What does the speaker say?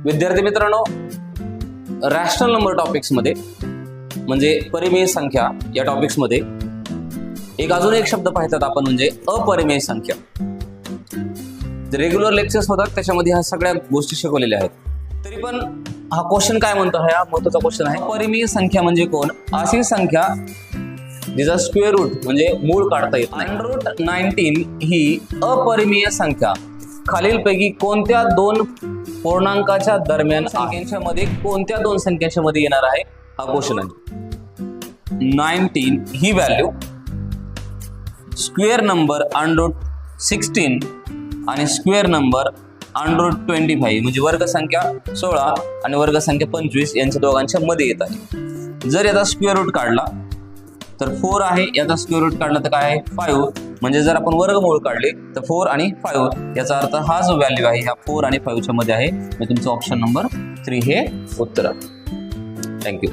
विद्यार्थी मित्रांनो, rational number topics मध्ये म्हणजे परिमेय संख्या या टॉपिक्स मध्ये एक अजून एक शब्द पाहतात आपण म्हणजे अपरिमेय संख्या. रेग्युलर लेक्चर्स होतात त्याच्यामध्ये ह्या सगळ्या गोष्टी शिकवलेल्या आहेत. तरी पण हा क्वेश्चन काय म्हणतो, हा महत्त्वाचा क्वेश्चन आहे. अपरिमेय संख्या म्हणजे कोण? अशी संख्या जिचा स्क्वेअर रूट म्हणजे मूळ काढता येत नाही. √19 ही अपरिमेय संख्या खालीलपैकी कोणत्या दोन पूर्णांकाच्या दरम्यान संख्यांच्या मध्ये कोणत्या दोन संख्यांच्या मध्ये येणार आहे हा क्वेश्चन आहे. 19 ही व्हॅल्यू स्क्वेअर नंबर √16 आणि स्क्वेअर नंबर √25 म्हणजे वर्गसंख्या 16 आणि वर्गसंख्या 25 यांच्या दोघांच्या मध्ये येत आहे. जर याचा स्क्वेअर रूट काढला तर 4 आहे, याचा स्क्वेअर रूट काढला तर काय आहे 5. म्हणजे जर आपण वर्गमूळ काढले तर 4 आणि 5 याचा अर्थ हा जो व्हॅल्यू आहे ह्या 4 आणि 5 च्या मध्ये आहे. म्हणजे तुमचं ऑप्शन नंबर 3 हे उत्तर आहे. थँक्यू.